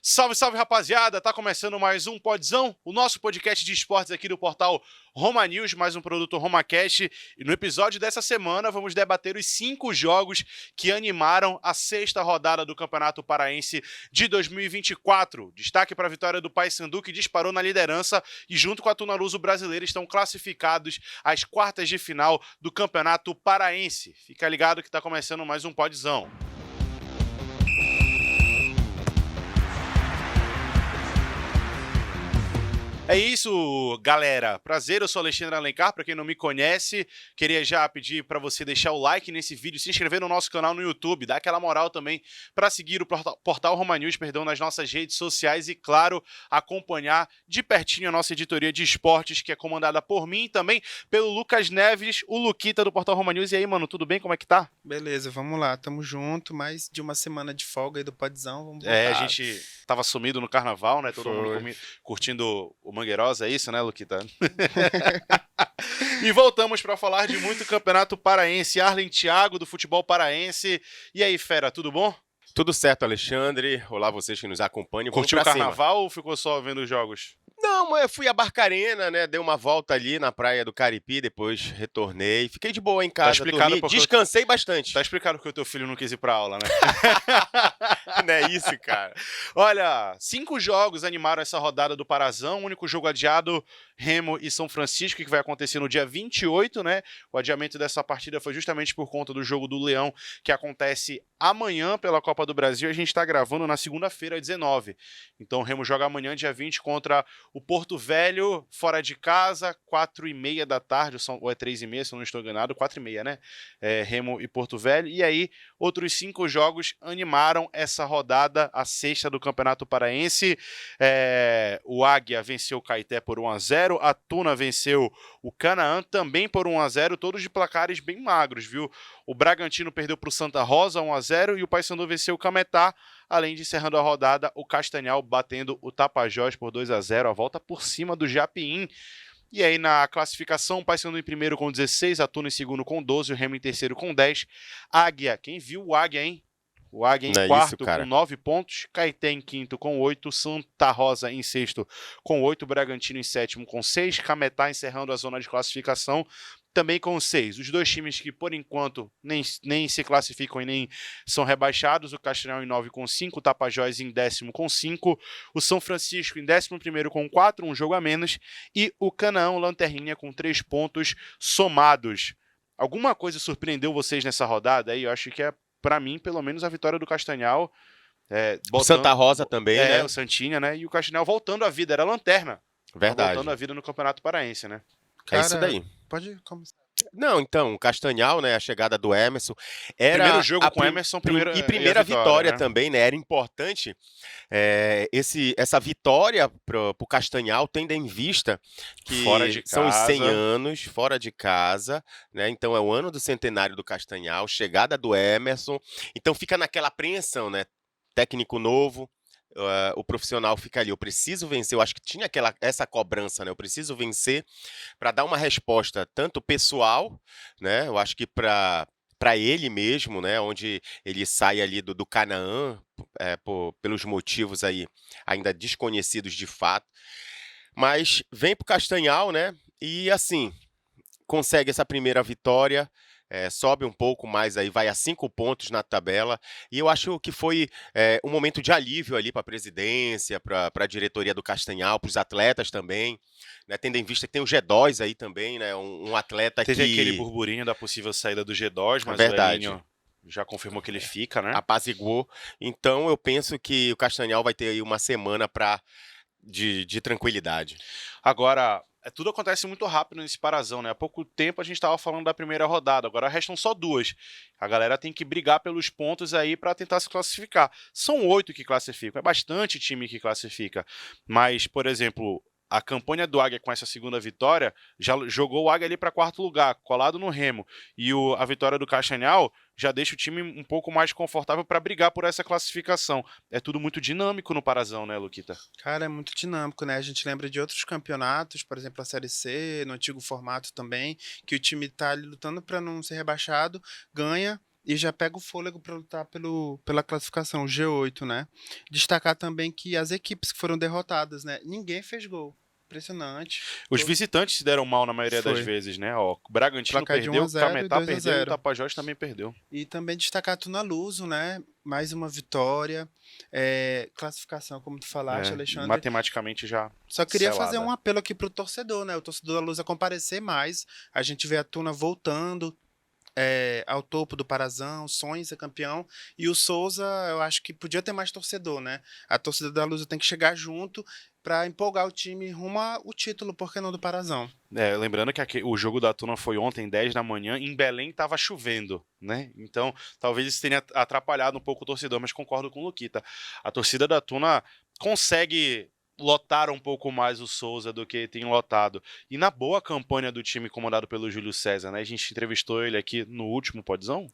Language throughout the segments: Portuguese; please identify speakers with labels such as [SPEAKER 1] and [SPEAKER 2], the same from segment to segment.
[SPEAKER 1] Salve, salve, rapaziada! Tá começando mais um Podzão, o nosso podcast de esportes aqui do portal Roma News, mais um produto RomaCast. E no episódio dessa semana vamos debater os 5 jogos que animaram a 6ª rodada do Campeonato Paraense de 2024. Destaque para a vitória do Paysandu, que disparou na liderança e junto com a Tunaluso brasileira estão classificados às quartas de final do Campeonato Paraense. Fica ligado que tá começando mais um Podzão. É isso, galera. Prazer, eu sou Alexandre Alencar. Para quem não me conhece, queria já pedir para você deixar o like nesse vídeo, se inscrever no nosso canal no YouTube, dar aquela moral também para seguir o portal Roma News, nas nossas redes sociais e, claro, acompanhar de pertinho a nossa editoria de esportes, que é comandada por mim e também pelo Lucas Neves, o Luquita do portal Roma News. E aí, mano, tudo bem? Como é que tá?
[SPEAKER 2] Beleza, vamos lá, tamo junto, mais de uma semana de folga aí do Podzão, vamos voltar.
[SPEAKER 1] A gente tava sumido no carnaval, né? Todo mundo curtindo o Mangueirosa, é isso, né, Luquita? E voltamos para falar de muito Campeonato Paraense. Arlen Thiago, do futebol paraense. E aí, fera, tudo bom?
[SPEAKER 3] Tudo certo, Alexandre. Olá, vocês que nos acompanham.
[SPEAKER 1] Curtiu o carnaval ou ficou só vendo os jogos?
[SPEAKER 3] Não, eu fui a Barcarena, né? Dei uma volta ali na praia do Caripi, depois retornei. Fiquei de boa em casa, dormi, descansei bastante.
[SPEAKER 1] Tá explicado que o teu filho não quis ir pra aula, né?
[SPEAKER 3] Não é isso, cara.
[SPEAKER 1] Olha, 5 jogos animaram essa rodada do Parazão. O único jogo adiado, Remo e São Francisco, que vai acontecer no dia 28, né? O adiamento dessa partida foi justamente por conta do jogo do Leão, que acontece amanhã pela Copa do Brasil. A gente tá gravando na segunda-feira, 19. Então o Remo joga amanhã, dia 20, contra o Porto Velho, fora de casa, 4h30 da tarde, ou é 3h30, se eu não estou enganado, 4h30, né? Remo e Porto Velho. E aí, outros 5 jogos animaram essa rodada, a 6ª do Campeonato Paraense. O Águia venceu o Caeté por 1-0, a Tuna venceu o Canaã também por 1-0, todos de placares bem magros, viu? O Bragantino perdeu para o Santa Rosa 1-0 e o Paysandu venceu o Cametá, além de encerrando a rodada, o Castanhal batendo o Tapajós por 2-0, a volta por cima do Japiim. E aí na classificação, o Paysandu em primeiro com 16, a Tuna em segundo com 12, o Remo em terceiro com 10. Águia, quem viu o Águia, hein? O Águia em quarto com 9 pontos, Caeté em quinto com 8, Santa Rosa em sexto com 8, Bragantino em sétimo com 6, Cametá encerrando a zona de classificação também com 6. Os dois times que, por enquanto, nem se classificam e nem são rebaixados, o Castanhal em 9 com 5, o Tapajós em 10º com 5, o São Francisco em 11º com 4, um jogo a menos, e o Canaã, Lanterninha, com 3 pontos somados. Alguma coisa surpreendeu vocês nessa rodada aí? Eu acho que para mim, pelo menos, a vitória do Castanhal.
[SPEAKER 3] O Santa Rosa também, né?
[SPEAKER 1] O Santinha, né? E o Castanhal voltando à vida, era lanterna.
[SPEAKER 3] Verdade.
[SPEAKER 1] Voltando à vida no Campeonato Paraense, né?
[SPEAKER 2] Cara,
[SPEAKER 3] é isso daí.
[SPEAKER 2] Pode começar.
[SPEAKER 3] Não, então, o Castanhal, né, a chegada do Emerson, era
[SPEAKER 1] primeiro jogo com o Emerson,
[SPEAKER 3] primeira vitória, né? Também, né, era importante essa vitória pro Castanhal, tendo em vista que são os 100 anos fora de casa, né, então é o ano do centenário do Castanhal, chegada do Emerson, então fica naquela apreensão, né, técnico novo, o profissional fica ali, eu preciso vencer, eu acho que tinha essa cobrança, né? Eu preciso vencer para dar uma resposta tanto pessoal, né? Eu acho que para ele mesmo, né? Onde ele sai ali do Canaã, pelos motivos aí ainda desconhecidos de fato, mas vem pro Castanhal, né? E assim, consegue essa primeira vitória, sobe um pouco mais aí, vai a 5 pontos na tabela, e eu acho que foi um momento de alívio ali para a presidência, para a diretoria do Castanhal, para os atletas também, né, tendo em vista que tem o G2 aí também, né, um atleta
[SPEAKER 1] Teve aquele burburinho da possível saída do G2, mas o Elinho já confirmou que ele fica, né?
[SPEAKER 3] Apaziguou, então eu penso que o Castanhal vai ter aí uma semana de tranquilidade.
[SPEAKER 1] Agora, tudo acontece muito rápido nesse Parazão, né? Há pouco tempo a gente estava falando da primeira rodada, agora restam só 2. A galera tem que brigar pelos pontos aí para tentar se classificar. São 8 que classificam, é bastante time que classifica. Mas, por exemplo, a campanha do Águia com essa segunda vitória já jogou o Águia ali para 4º lugar, colado no Remo. E a vitória do Castanhal já deixa o time um pouco mais confortável para brigar por essa classificação. É tudo muito dinâmico no Parazão, né, Luquita?
[SPEAKER 2] Cara, é muito dinâmico, né? A gente lembra de outros campeonatos, por exemplo, a Série C, no antigo formato também, que o time tá ali lutando para não ser rebaixado, ganha e já pega o fôlego para lutar pela classificação, o G8, né? Destacar também que as equipes que foram derrotadas, né? Ninguém fez gol. Impressionante.
[SPEAKER 1] Os visitantes se deram mal na maioria das vezes, né? Ó, o Bragantino
[SPEAKER 2] placar de 1
[SPEAKER 1] perdeu,
[SPEAKER 2] a
[SPEAKER 1] o
[SPEAKER 2] 0 e
[SPEAKER 1] Cametá
[SPEAKER 2] 2 a
[SPEAKER 1] perdeu e o
[SPEAKER 2] 0.
[SPEAKER 1] Tapajós também perdeu.
[SPEAKER 2] E também destacar a Tuna Luso, né? Mais uma vitória. Classificação, como tu falaste, Alexandre.
[SPEAKER 1] Matematicamente já
[SPEAKER 2] Só queria
[SPEAKER 1] selada.
[SPEAKER 2] fazer um apelo aqui pro torcedor, né? O torcedor da Luz a comparecer mais. A gente vê a Tuna voltando ao topo do Parazão, sonha em ser campeão. E o Souza, eu acho que podia ter mais torcedor, né? A torcida da Luz tem que chegar junto para empolgar o time rumo ao título, por que não do Parazão?
[SPEAKER 1] Lembrando que o jogo da Tuna foi ontem, 10 da manhã, em Belém estava chovendo, né? Então, talvez isso tenha atrapalhado um pouco o torcedor, mas concordo com o Luquita. A torcida da Tuna consegue lotar um pouco mais o Souza do que tem lotado. E na boa campanha do time comandado pelo Júlio César, né? A gente entrevistou ele aqui no último Podzão?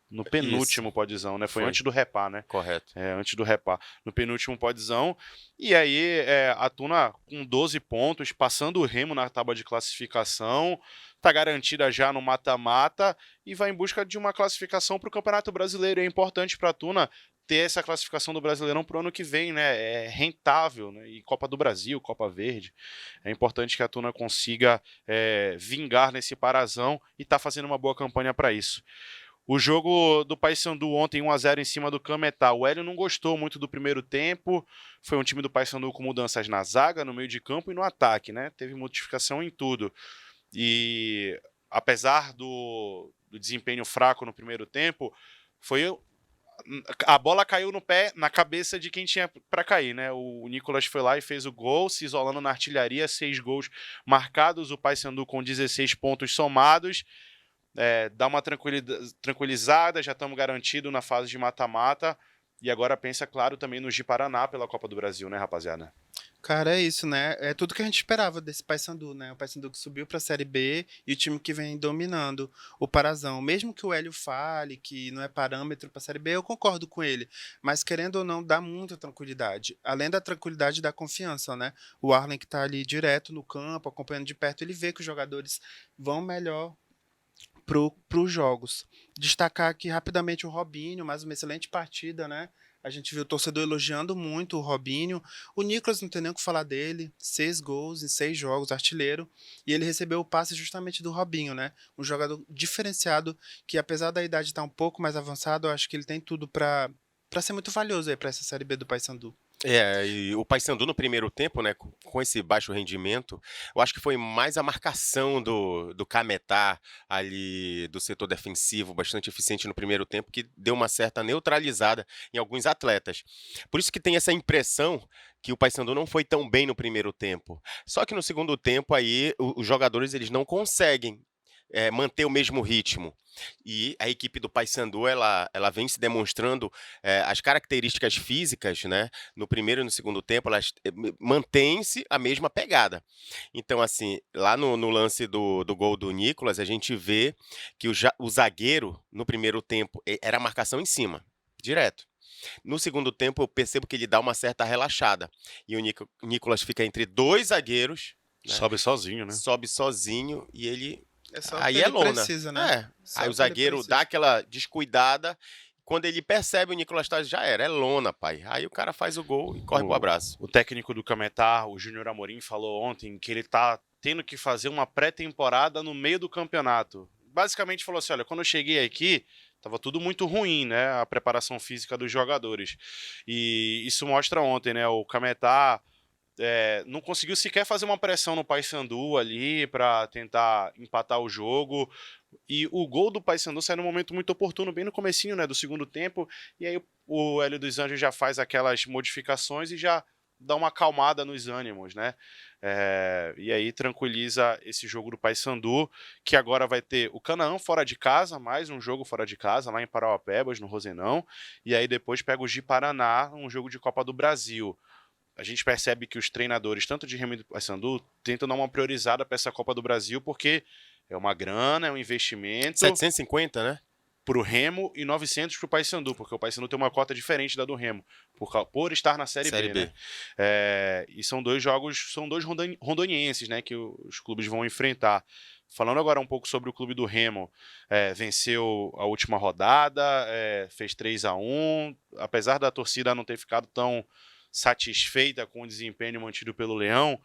[SPEAKER 1] No penúltimo Podzão, né? Foi antes do Repá, né?
[SPEAKER 3] Correto.
[SPEAKER 1] Antes do Repá. No penúltimo Podzão. E aí, a Tuna com 12 pontos, passando o Remo na tábua de classificação, tá garantida já no mata-mata e vai em busca de uma classificação para o Campeonato Brasileiro. É importante para a Tuna ter essa classificação do Brasileirão pro ano que vem, né? É rentável, né? E Copa do Brasil, Copa Verde. É importante que a Tuna consiga vingar nesse Parazão e tá fazendo uma boa campanha para isso. O jogo do Paysandu ontem, 1 a 0 em cima do Cametá. O Hélio não gostou muito do primeiro tempo. Foi um time do Paysandu com mudanças na zaga, no meio de campo e no ataque, né? Teve modificação em tudo. E apesar do desempenho fraco no primeiro tempo, a bola caiu no pé, na cabeça de quem tinha para cair, né? O Nicolas foi lá e fez o gol, se isolando na artilharia, 6 gols marcados, o Paysandu com 16 pontos somados. Dá uma tranquilizada, já estamos garantidos na fase de mata-mata. E agora pensa, claro, também no Ji-Paraná pela Copa do Brasil, né, rapaziada?
[SPEAKER 2] Cara, é isso, né? É tudo que a gente esperava desse Paysandu, né? O Paysandu que subiu para a Série B e o time que vem dominando o Parazão. Mesmo que o Hélio fale que não é parâmetro para a Série B, eu concordo com ele. Mas querendo ou não, dá muita tranquilidade. Além da tranquilidade, dá confiança, né? O Arlen que está ali direto no campo, acompanhando de perto, ele vê que os jogadores vão melhor para os jogos. Destacar aqui rapidamente o Robinho, mais uma excelente partida, né? A gente viu o torcedor elogiando muito o Robinho. O Nicolas não tem nem o que falar dele. 6 gols em 6 jogos, artilheiro. E ele recebeu o passe justamente do Robinho, né? Um jogador diferenciado que, apesar da idade estar um pouco mais avançado, eu acho que ele tem tudo para ser muito valioso para essa Série B do Paysandu.
[SPEAKER 3] E o Paysandu no primeiro tempo, né, com esse baixo rendimento, eu acho que foi mais a marcação do Cametá ali do setor defensivo, bastante eficiente no primeiro tempo, que deu uma certa neutralizada em alguns atletas. Por isso que tem essa impressão que o Paysandu não foi tão bem no primeiro tempo. Só que no segundo tempo aí os jogadores eles não conseguem manter o mesmo ritmo. E a equipe do Paysandu ela vem se demonstrando as características físicas, né? No primeiro e no segundo tempo, elas mantêm-se a mesma pegada. Então, assim, lá no lance do gol do Nicolas, a gente vê que o zagueiro, no primeiro tempo, era a marcação em cima, direto. No segundo tempo, eu percebo que ele dá uma certa relaxada. E o Nicolas fica entre 2 zagueiros. Né?
[SPEAKER 1] Sobe sozinho, né?
[SPEAKER 3] Sobe sozinho e ele...
[SPEAKER 2] Aí é lona. Precisa, né?
[SPEAKER 3] Aí o zagueiro dá aquela descuidada. Quando ele percebe o Nicolas Taz, já era, é lona, pai. Aí o cara faz o gol e corre pro abraço.
[SPEAKER 1] O técnico do Cametá, o Júnior Amorim, falou ontem que ele tá tendo que fazer uma pré-temporada no meio do campeonato. Basicamente falou assim, olha, quando eu cheguei aqui, tava tudo muito ruim, né? A preparação física dos jogadores. E isso mostra ontem, né? O Cametá... não conseguiu sequer fazer uma pressão no Paysandu ali para tentar empatar o jogo. E o gol do Paysandu sai num momento muito oportuno, bem no comecinho, né, do segundo tempo. E aí o Hélio dos Anjos já faz aquelas modificações e já dá uma acalmada nos ânimos, né? E aí tranquiliza esse jogo do Paysandu, que agora vai ter o Canaã fora de casa, mais um jogo fora de casa, lá em Parauapebas, no Rosenão. E aí depois pega o Ji-Paraná, um jogo de Copa do Brasil. A gente percebe que os treinadores, tanto de Remo e do Paysandu, tentam dar uma priorizada para essa Copa do Brasil, porque é uma grana, é um investimento.
[SPEAKER 3] 750, né?
[SPEAKER 1] Para o Remo e 900 para o Paysandu, porque o Paysandu tem uma cota diferente da do Remo, por estar na Série B. Né? E são 2 jogos, são 2 rondonienses, né, que os clubes vão enfrentar. Falando agora um pouco sobre o clube do Remo, venceu a última rodada, fez 3-1, apesar da torcida não ter ficado tão satisfeita com o desempenho mantido pelo Leão,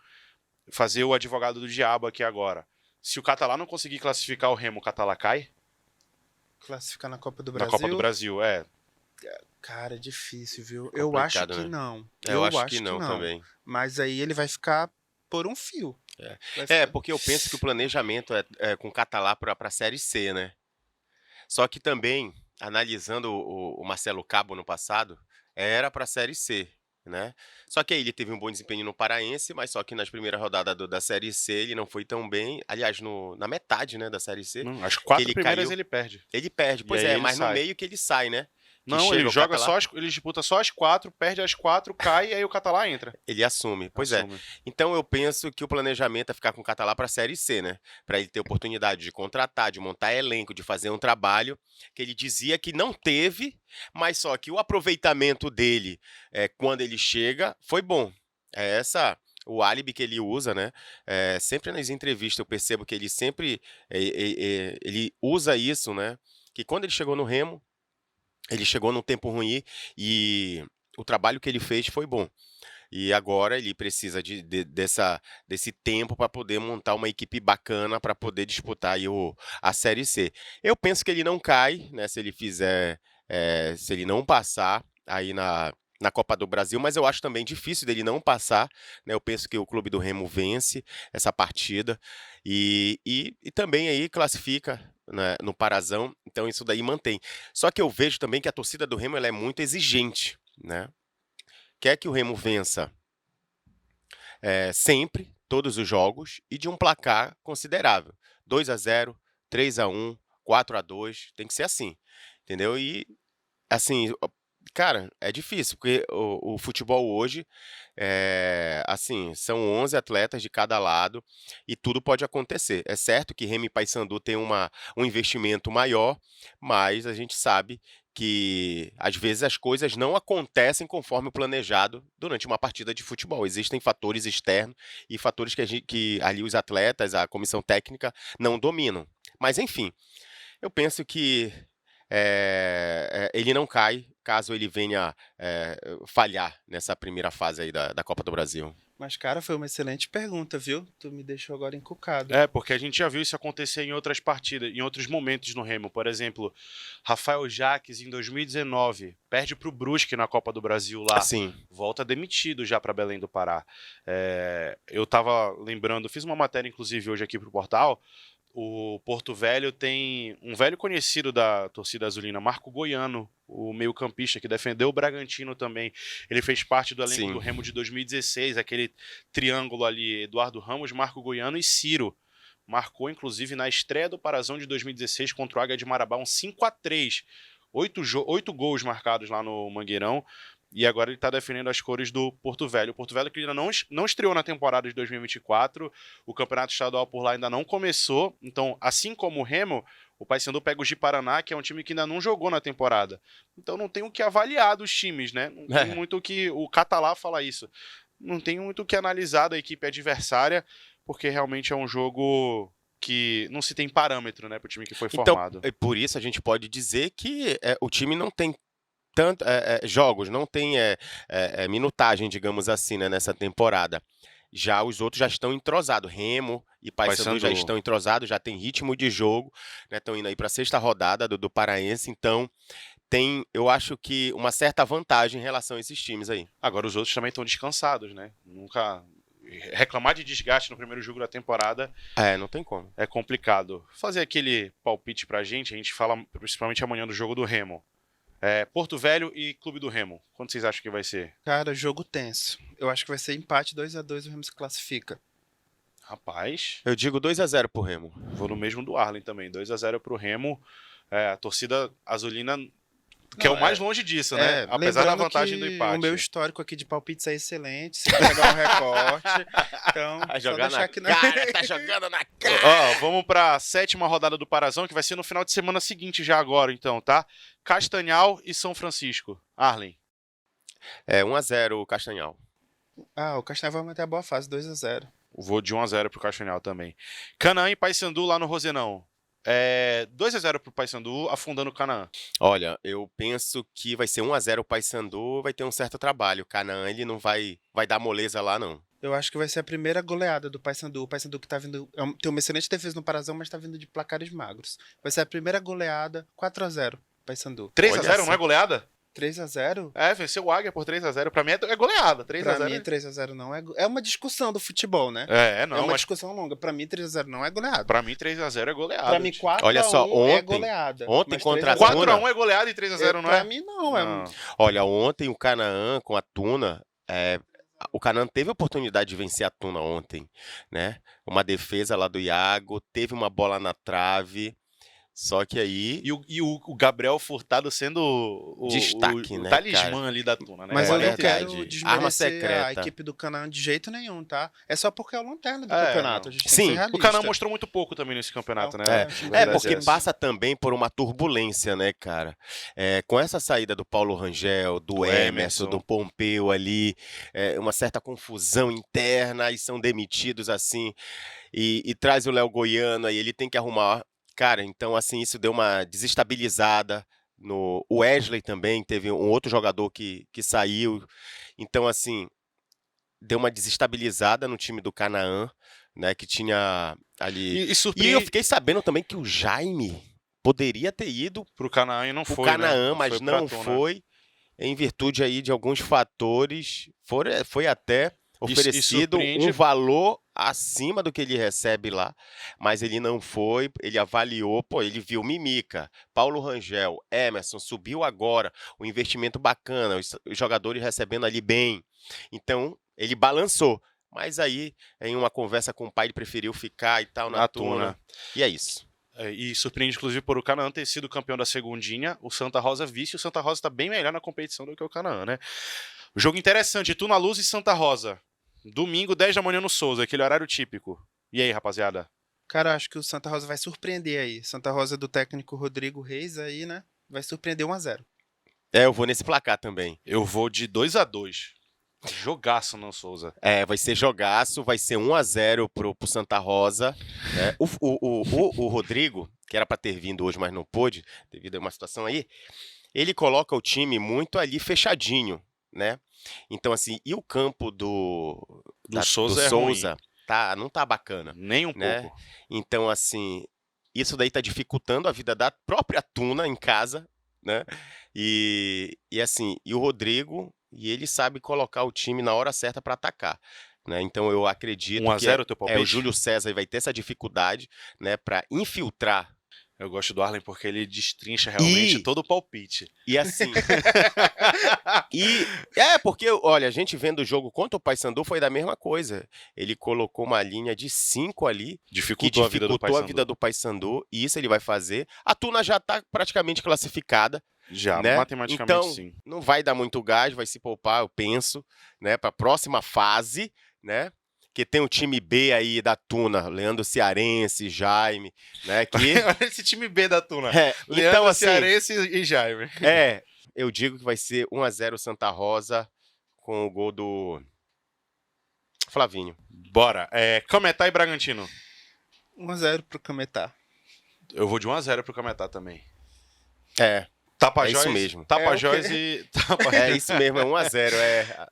[SPEAKER 1] fazer o advogado do diabo aqui agora. Se o Catalá não conseguir classificar o Remo, o Catalá cai?
[SPEAKER 2] Classificar na Copa do Brasil?
[SPEAKER 1] Na Copa do Brasil,
[SPEAKER 2] Cara, é difícil, viu?
[SPEAKER 3] Complicado,
[SPEAKER 2] eu acho que
[SPEAKER 3] né?
[SPEAKER 2] não.
[SPEAKER 3] Eu acho que não também.
[SPEAKER 2] Mas aí ele vai ficar por um fio.
[SPEAKER 3] Porque eu penso que o planejamento é com o Catalá para a Série C, né? Só que também, analisando o Marcelo Cabo no passado, era para a Série C, né? Só que aí ele teve um bom desempenho no Paraense, mas só que nas primeiras rodadas da Série C ele não foi tão bem. Aliás, na metade, né, da Série C.
[SPEAKER 1] As 4
[SPEAKER 3] ele
[SPEAKER 1] primeiras
[SPEAKER 3] caiu,
[SPEAKER 1] ele perde.
[SPEAKER 3] Ele perde, pois mas no meio que ele sai, né?
[SPEAKER 1] Não, ele joga ele disputa só as 4, perde as 4, cai e aí o Catalá entra.
[SPEAKER 3] Ele assume. Então eu penso que o planejamento é ficar com o Catalá para a Série C, né? Para ele ter oportunidade de contratar, de montar elenco, de fazer um trabalho que ele dizia que não teve, mas só que o aproveitamento dele quando ele chega foi bom. É o álibi que ele usa, né? Sempre nas entrevistas eu percebo que ele sempre ele usa isso, né? Que quando ele chegou no Remo, ele chegou num tempo ruim e o trabalho que ele fez foi bom. E agora ele precisa desse tempo para poder montar uma equipe bacana para poder disputar aí a Série C. Eu penso que ele não cai, né, se ele não passar aí na Copa do Brasil, mas eu acho também difícil dele não passar, né? Eu penso que o clube do Remo vence essa partida e também aí classifica, né, no Parazão, então isso daí mantém. Só que eu vejo também que a torcida do Remo ela é muito exigente, né? Quer que o Remo vença sempre, todos os jogos, e de um placar considerável. 2-0, 3-1, 4-2, tem que ser assim, entendeu? E, assim, cara, é difícil, porque o futebol hoje, assim, são 11 atletas de cada lado e tudo pode acontecer. É certo que Remo e Paysandu tem um investimento maior, mas a gente sabe que, às vezes, as coisas não acontecem conforme o planejado durante uma partida de futebol. Existem fatores externos e fatores que ali os atletas, a comissão técnica, não dominam. Mas, enfim, eu penso que ele não cai caso ele venha falhar nessa primeira fase aí da Copa do Brasil.
[SPEAKER 2] Mas, cara, foi uma excelente pergunta, viu? Tu me deixou agora encucado.
[SPEAKER 1] Porque a gente já viu isso acontecer em outras partidas, em outros momentos no Remo. Por exemplo, Rafael Jaques, em 2019, perde para o Brusque na Copa do Brasil lá.
[SPEAKER 3] Sim.
[SPEAKER 1] Volta demitido já para Belém do Pará. Eu tava lembrando, fiz uma matéria, inclusive, hoje aqui para o portal. O Porto Velho tem um velho conhecido da torcida azulina, Marco Goiano, o meio-campista que defendeu o Bragantino também. Ele fez parte do elenco do Remo de 2016, aquele triângulo ali, Eduardo Ramos, Marco Goiano e Ciro. Marcou, inclusive, na estreia do Parazão de 2016 contra o Águia de Marabá, um 5-3. 8 gols marcados lá no Mangueirão. E agora ele está defendendo as cores do Porto Velho. O Porto Velho que ainda não estreou na temporada de 2024. O campeonato estadual por lá ainda não começou. Então, assim como o Remo, o Paysandu pega o Ji-Paraná, que é um time que ainda não jogou na temporada. Então não tem o que avaliar dos times, né? Não tem muito o que... O Catalá fala isso. Não tem muito o que analisar da equipe adversária, porque realmente é um jogo que não se tem parâmetro, né, para o time que foi formado.
[SPEAKER 3] Então, por isso a gente pode dizer que o time não tem tanto jogos, não tem minutagem, digamos assim, né, nessa temporada. Já os outros já estão entrosados. Remo e Paysandu já estão entrosados, já tem ritmo de jogo, né, estão indo aí para a 6ª rodada do Paraense, então tem, eu acho que uma certa vantagem em relação a esses times aí.
[SPEAKER 1] Agora os outros também estão descansados, né? Nunca reclamar de desgaste no primeiro jogo da temporada
[SPEAKER 3] não tem como.
[SPEAKER 1] É complicado. Fazer aquele palpite pra gente, a gente fala principalmente amanhã do jogo do Remo. Porto Velho e Clube do Remo. Quanto vocês acham que vai ser?
[SPEAKER 2] Cara, jogo tenso. Eu acho que vai ser empate 2-2, o Remo se classifica.
[SPEAKER 1] Rapaz.
[SPEAKER 3] Eu digo 2-0 pro Remo.
[SPEAKER 1] Vou no mesmo do Arlen também. 2-0 pro Remo. A torcida azulina que é o mais longe disso, né? Apesar da vantagem do empate.
[SPEAKER 2] O meu histórico aqui de palpites é excelente. Se pegar um recorte. Então,
[SPEAKER 3] vai jogar na cara, tá jogando na cara.
[SPEAKER 1] Vamos pra 7ª rodada do Parazão, que vai ser no final de semana seguinte já agora, então, tá? Castanhal e São Francisco. Arlen.
[SPEAKER 3] 1-0 o Castanhal.
[SPEAKER 2] O Castanhal vai manter a boa fase, 2-0.
[SPEAKER 1] Vou de 1-0 pro Castanhal também. Canaã e Paysandu lá no Rosenão. 2-0 pro Paysandu, afundando o Canaã.
[SPEAKER 3] Olha, eu penso que vai ser 1-0 o Paysandu, vai ter um certo trabalho. O Canaã, ele não vai dar moleza lá, não.
[SPEAKER 2] Eu acho que vai ser a primeira goleada do Paysandu. O Paysandu que tá vindo... tem uma excelente defesa no Parazão, mas tá vindo de placares magros. Vai ser a primeira goleada, 4-0, Paysandu.
[SPEAKER 1] 3-0 não é goleada?
[SPEAKER 2] 3-0?
[SPEAKER 1] Venceu o Águia por 3-0. Pra mim é goleada. 3-0.
[SPEAKER 2] Pra mim, 3-0 não é... É uma discussão do futebol, né?
[SPEAKER 1] Não.
[SPEAKER 2] É uma discussão longa. Pra mim, 3-0 não é goleada.
[SPEAKER 1] Pra mim, 3-0 é goleada.
[SPEAKER 2] Pra mim, 4-1
[SPEAKER 3] Olha só,
[SPEAKER 2] é goleada.
[SPEAKER 3] Ontem contra a
[SPEAKER 1] 4-1 é goleada e 3-0 não é?
[SPEAKER 2] Pra mim, não.
[SPEAKER 3] Olha, ontem o Canaã com a Tuna... O Canaã teve a oportunidade de vencer a Tuna ontem, né? Uma defesa lá do Iago, teve uma bola na trave... Só que aí...
[SPEAKER 1] E o Gabriel Furtado sendo o
[SPEAKER 3] destaque,
[SPEAKER 1] o
[SPEAKER 3] né,
[SPEAKER 1] talismã
[SPEAKER 3] cara?
[SPEAKER 1] ali da Tuna, né?
[SPEAKER 2] Mas eu não
[SPEAKER 3] verdade.
[SPEAKER 2] quero
[SPEAKER 3] Arma
[SPEAKER 2] desmerecer
[SPEAKER 3] secreta.
[SPEAKER 2] a equipe do Canaã de jeito nenhum, tá? É só porque é o lanterna do campeonato. A gente tem que
[SPEAKER 3] Sim,
[SPEAKER 2] ser realista.
[SPEAKER 1] O Canaã mostrou muito pouco também nesse campeonato, né?
[SPEAKER 3] Porque passa também por uma turbulência, né, cara? Com essa saída do Paulo Rangel, do Emerson, do Pompeu ali, uma certa confusão interna, e são demitidos assim, e traz o Léo Goiano, aí ele tem que arrumar... Cara, então assim, isso deu uma desestabilizada. O Wesley também teve um outro jogador que saiu. Então, assim, deu uma desestabilizada no time do Canaã, né? Que tinha ali. E eu fiquei sabendo também que o Jaime poderia ter ido
[SPEAKER 1] pro Canaã e não foi.
[SPEAKER 3] Pro Canaã,
[SPEAKER 1] né?
[SPEAKER 3] mas não foi, em virtude aí de alguns fatores. Foi até oferecido um valor acima do que ele recebe lá, mas ele não foi, ele avaliou, ele viu Mimica, Paulo Rangel, Emerson, subiu agora, o investimento bacana, os jogadores recebendo ali bem, então ele balançou, mas aí em uma conversa com o pai ele preferiu ficar e tal na Tuna, e é isso.
[SPEAKER 1] E surpreende, inclusive, por o Canaã ter sido campeão da segundinha, o Santa Rosa vice, e o Santa Rosa está bem melhor na competição do que o Canaã, né? Jogo interessante, Tuna Luz e Santa Rosa. Domingo, 10 da manhã no Souza, aquele horário típico. E aí, rapaziada?
[SPEAKER 2] Cara, acho que o Santa Rosa vai surpreender aí. Santa Rosa do técnico Rodrigo Reis aí, né? Vai surpreender 1-0.
[SPEAKER 3] Eu vou nesse placar também.
[SPEAKER 1] Eu vou de 2-2. Jogaço no Souza.
[SPEAKER 3] Vai ser jogaço, vai ser 1-0 pro Santa Rosa. Né? O Rodrigo, que era para ter vindo hoje, mas não pôde, devido a uma situação aí, ele coloca o time muito ali fechadinho, né? Então, assim, e o campo do Souza não tá bacana.
[SPEAKER 1] Nem um pouco.
[SPEAKER 3] Então, assim, isso daí tá dificultando a vida da própria Tuna em casa, né? E assim, e o Rodrigo, e ele sabe colocar o time na hora certa para atacar. Né? Então, eu acredito
[SPEAKER 1] 1-0 teu palpite?
[SPEAKER 3] O Júlio César vai ter essa dificuldade, né, para infiltrar.
[SPEAKER 1] Eu gosto do Arlen porque ele destrincha realmente todo o palpite.
[SPEAKER 3] E assim... porque, olha, a gente vendo o jogo contra o Paysandu foi da mesma coisa. Ele colocou uma linha de 5 ali,
[SPEAKER 1] dificultou
[SPEAKER 3] a vida do Paysandu, e isso ele vai fazer. A Tuna já está praticamente classificada.
[SPEAKER 1] Já,
[SPEAKER 3] né?
[SPEAKER 1] Matematicamente
[SPEAKER 3] então,
[SPEAKER 1] sim.
[SPEAKER 3] Não vai dar muito gás, vai se poupar, eu penso, né, para a próxima fase, né? Que tem o time B aí da Tuna, Leandro Cearense, Jaime, né?
[SPEAKER 1] Olha esse time B da Tuna. Leandro
[SPEAKER 3] então, assim,
[SPEAKER 1] Cearense e Jaime.
[SPEAKER 3] Eu digo que vai ser 1-0 Santa Rosa com o gol do Flavinho.
[SPEAKER 1] Bora. Cametá e Bragantino.
[SPEAKER 2] 1-0 pro Cametá.
[SPEAKER 1] Eu vou de 1-0 pro Cametá também.
[SPEAKER 3] Tapajós, é isso mesmo.
[SPEAKER 1] Tapajós e...
[SPEAKER 3] É isso mesmo, é 1-0,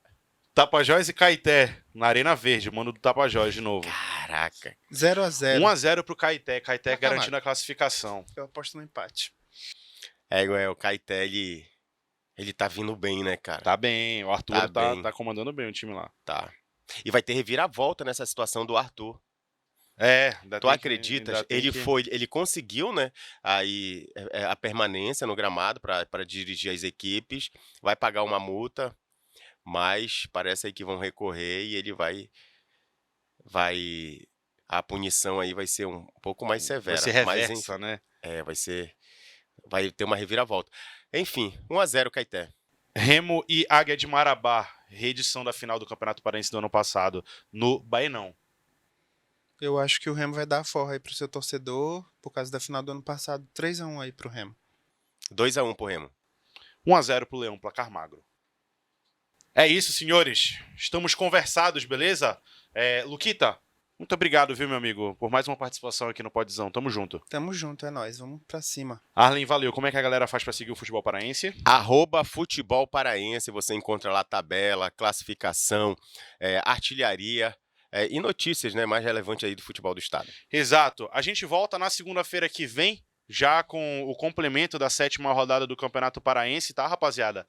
[SPEAKER 1] Tapajós e Caeté, na Arena Verde, mano do Tapajós de novo.
[SPEAKER 3] Caraca.
[SPEAKER 2] 0-0.
[SPEAKER 1] 1-0 pro Caeté. Caeté garantindo a classificação.
[SPEAKER 2] Eu aposto no empate.
[SPEAKER 3] O Caeté, ele tá vindo bem, né, cara?
[SPEAKER 1] Tá bem, o Arthur tá comandando bem o time lá.
[SPEAKER 3] Tá. E vai ter reviravolta nessa situação do Arthur. Tu acreditas? Ele conseguiu, né, aí, a permanência no gramado para dirigir as equipes, vai pagar uma multa, mas parece aí que vão recorrer e ele a punição aí vai ser um pouco mais severa.
[SPEAKER 1] Vai ser reversa, né?
[SPEAKER 3] Vai ter uma reviravolta. Enfim, 1-0 Caeté.
[SPEAKER 1] Remo e Águia de Marabá, reedição da final do Campeonato Paraense do ano passado, no Baenão.
[SPEAKER 2] Eu acho que o Remo vai dar a forra aí pro seu torcedor, por causa da final do ano passado. 3-1 aí pro Remo.
[SPEAKER 3] 2-1 pro Remo.
[SPEAKER 1] 1-0 pro Leão, placar magro. É isso, senhores. Estamos conversados, beleza? Luquita, Muito obrigado, viu, meu amigo, por mais uma participação aqui no Podzão. Tamo junto.
[SPEAKER 2] Tamo junto, é nóis. Vamos pra cima.
[SPEAKER 1] Arlen, valeu. Como é que a galera faz pra seguir o futebol paraense?
[SPEAKER 3] @Futebol Paraense, você encontra lá tabela, classificação, artilharia e notícias, né, mais relevantes aí do futebol do estado.
[SPEAKER 1] Exato. A gente volta na segunda-feira que vem, já com o complemento da 7ª rodada do Campeonato Paraense, tá, rapaziada?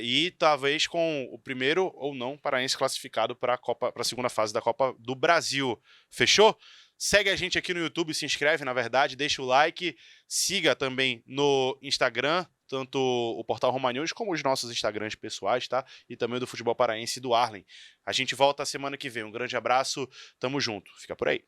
[SPEAKER 1] E talvez com o primeiro ou não paraense classificado para a segunda fase da Copa do Brasil. Fechou? Segue a gente aqui no YouTube, se inscreve, na verdade, deixa o like, siga também no Instagram, tanto o Portal Roma News como os nossos Instagrams pessoais, tá? E também o do Futebol Paraense e do Arlen. A gente volta a semana que vem. Um grande abraço, tamo junto. Fica por aí.